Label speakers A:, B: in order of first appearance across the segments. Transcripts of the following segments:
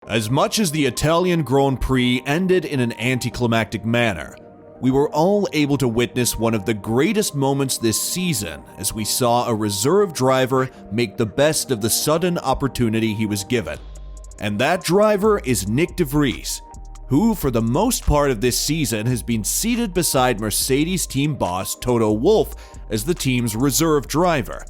A: As much as the Italian Grand Prix ended in an anticlimactic manner, we were all able to witness one of the greatest moments this season as we saw a reserve driver make the best of the sudden opportunity he was given. And that driver is Nyck De Vries, who for the most part of this season has been seated beside Mercedes team boss Toto Wolff as the team's reserve driver.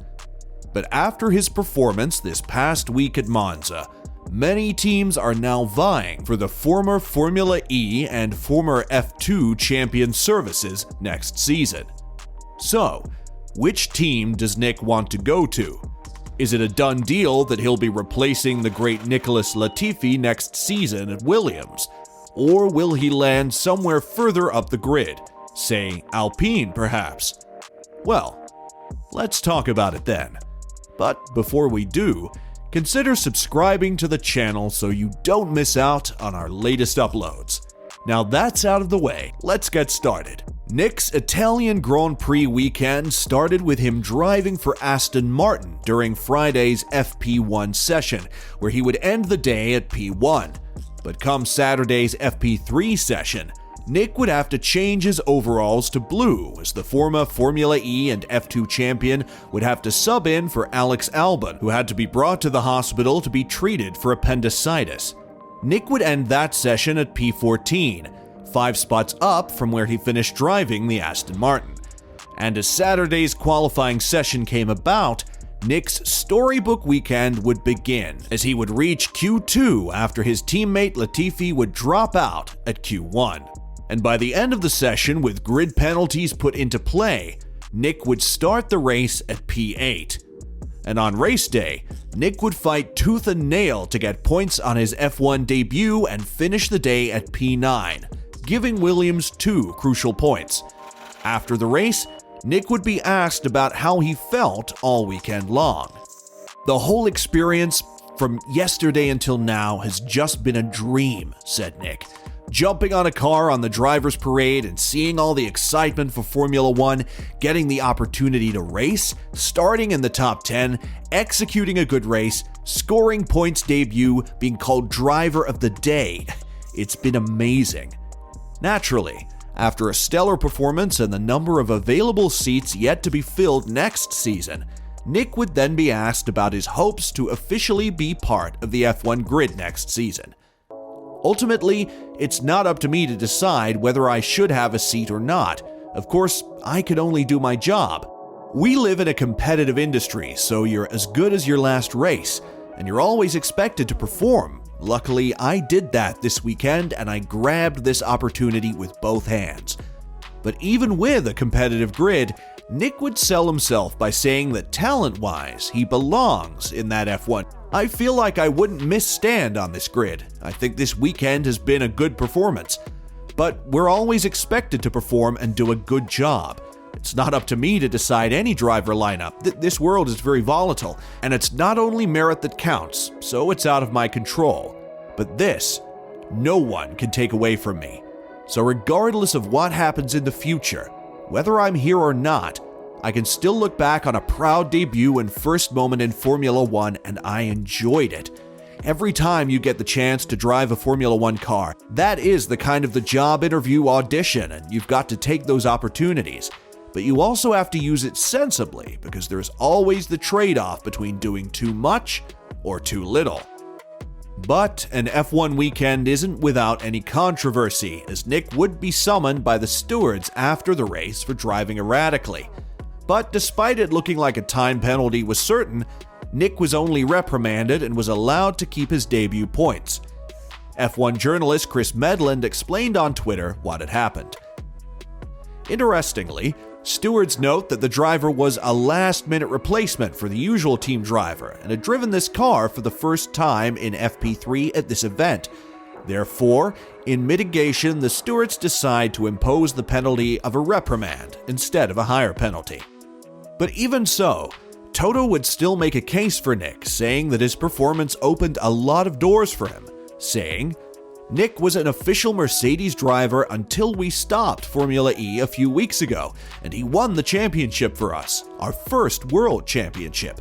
A: But after his performance this past week at Monza, many teams are now vying for the former Formula E and former F2 champion services next season. So, which team does Nyck want to go to? Is it a done deal that he'll be replacing the great Nicholas Latifi next season at Williams? Or will he land somewhere further up the grid, say Alpine perhaps? Well, let's talk about it then. But before we do, consider subscribing to the channel so you don't miss out on our latest uploads. Now that's out of the way, let's get started. Nyck's Italian Grand Prix weekend started with him driving for Aston Martin during Friday's FP1 session, where he would end the day at P1. But come Saturday's FP3 session, Nyck would have to change his overalls to blue as the former Formula E and F2 champion would have to sub in for Alex Albon, who had to be brought to the hospital to be treated for appendicitis. Nyck would end that session at P14, 5 spots up from where he finished driving the Aston Martin. And as Saturday's qualifying session came about, Nyck's storybook weekend would begin as he would reach Q2 after his teammate Latifi would drop out at Q1. And by the end of the session, with grid penalties put into play, Nyck would start the race at P8. And on race day, Nyck would fight tooth and nail to get points on his F1 debut and finish the day at P9, giving Williams 2 crucial points. After the race, Nyck would be asked about how he felt all weekend long. "The whole experience from yesterday until now has just been a dream," said Nyck. "Jumping on a car on the driver's parade and seeing all the excitement for Formula One, getting the opportunity to race, starting in the top 10, executing a good race, scoring points debut, being called driver of the day. It's been amazing." Naturally, after a stellar performance and the number of available seats yet to be filled next season, Nyck would then be asked about his hopes to officially be part of the F1 grid next season. "Ultimately, it's not up to me to decide whether I should have a seat or not. Of course, I can only do my job. We live in a competitive industry, so you're as good as your last race, and you're always expected to perform. Luckily, I did that this weekend and I grabbed this opportunity with both hands." But even with a competitive grid, Nyck would sell himself by saying that talent-wise, he belongs in that F1. "I feel like I wouldn't miss stand on this grid. I think this weekend has been a good performance. But we're always expected to perform and do a good job. It's not up to me to decide any driver lineup. This world is very volatile, and it's not only merit that counts, so it's out of my control. But this, no one can take away from me. So regardless of what happens in the future, whether I'm here or not, I can still look back on a proud debut and first moment in Formula One, and I enjoyed it. Every time you get the chance to drive a Formula One car, that is the kind of the job interview audition, and you've got to take those opportunities. But you also have to use it sensibly, because there's always the trade-off between doing too much or too little." But an F1 weekend isn't without any controversy, as Nyck would be summoned by the stewards after the race for driving erratically. But despite it looking like a time penalty was certain, Nyck was only reprimanded and was allowed to keep his debut points. F1 journalist Chris Medland explained on Twitter what had happened. Interestingly, stewards note that the driver was a last-minute replacement for the usual team driver and had driven this car for the first time in FP3 at this event. Therefore, in mitigation, the stewards decide to impose the penalty of a reprimand instead of a higher penalty. But even so, Toto would still make a case for Nyck, saying that his performance opened a lot of doors for him, saying, "Nyck was an official Mercedes driver until we stopped Formula E a few weeks ago, and he won the championship for us, our first world championship.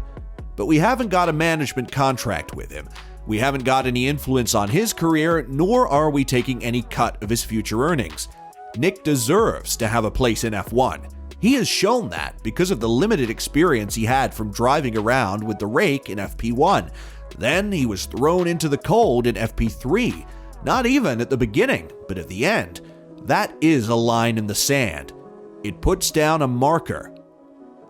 A: But we haven't got a management contract with him. We haven't got any influence on his career, nor are we taking any cut of his future earnings. Nyck deserves to have a place in F1. He has shown that because of the limited experience he had from driving around with the rake in FP1. Then he was thrown into the cold in FP3, not even at the beginning, but at the end. That is a line in the sand. It puts down a marker.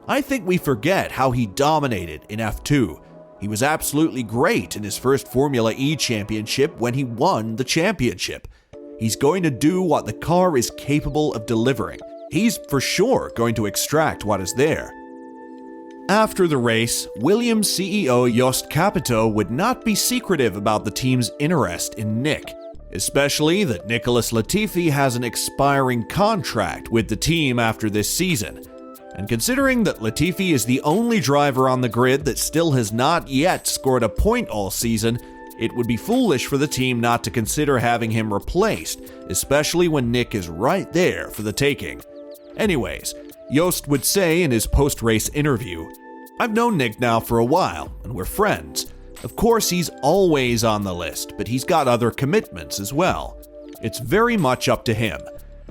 A: I think we forget how he dominated in F2. He was absolutely great in his first Formula E championship when he won the championship. He's going to do what the car is capable of delivering. He's for sure going to extract what is there. After the race, Williams CEO Jost Capito would not be secretive about the team's interest in Nyck, especially that Nicholas Latifi has an expiring contract with the team after this season. And considering that Latifi is the only driver on the grid that still has not yet scored a point all season, it would be foolish for the team not to consider having him replaced, especially when Nyck is right there for the taking. Anyways, Jost would say in his post-race interview, "I've known Nyck now for a while, and we're friends. Of course, he's always on the list, but he's got other commitments as well. It's very much up to him.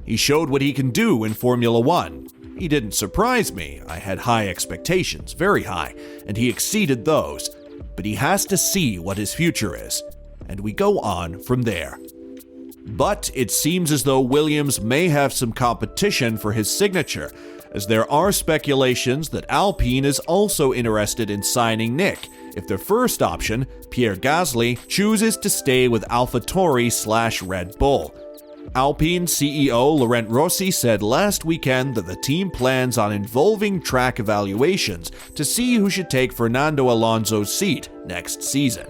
A: He showed what he can do in Formula 1. He didn't surprise me. I had high expectations, very high, and he exceeded those. But he has to see what his future is, and we go on from there." But it seems as though Williams may have some competition for his signature, as there are speculations that Alpine is also interested in signing Nyck if their first option, Pierre Gasly, chooses to stay with AlphaTauri/Red Bull. Alpine CEO Laurent Rossi said last weekend that the team plans on involving track evaluations to see who should take Fernando Alonso's seat next season.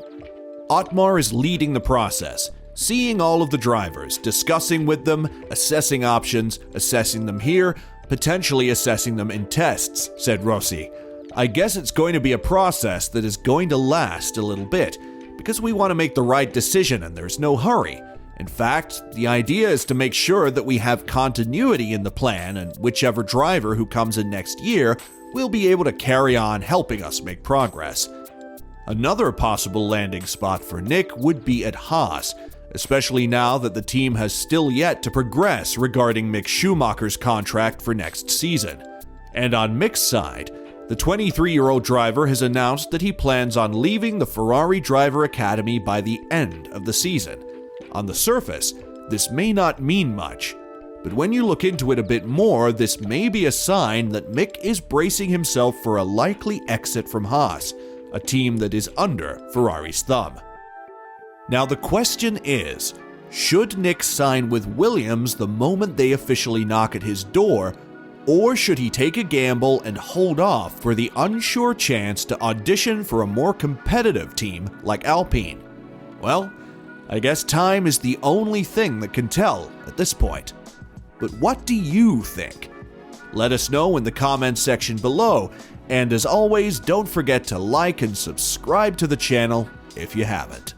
A: Otmar is leading the process, seeing all of the drivers, discussing with them, assessing options, assessing them here, potentially assessing them in tests, said Rossi. "I guess it's going to be a process that is going to last a little bit, because we want to make the right decision and there's no hurry. In fact, the idea is to make sure that we have continuity in the plan, and whichever driver who comes in next year will be able to carry on helping us make progress." Another possible landing spot for Nyck would be at Haas, especially now that the team has still yet to progress regarding Mick Schumacher's contract for next season. And on Mick's side, the 23-year-old driver has announced that he plans on leaving the Ferrari Driver Academy by the end of the season. On the surface, this may not mean much, but when you look into it a bit more, this may be a sign that Mick is bracing himself for a likely exit from Haas, a team that is under Ferrari's thumb. Now the question is, should Nyck sign with Williams the moment they officially knock at his door, or should he take a gamble and hold off for the unsure chance to audition for a more competitive team like Alpine? Well, I guess time is the only thing that can tell at this point. But what do you think? Let us know in the comments section below, and as always, don't forget to like and subscribe to the channel if you haven't.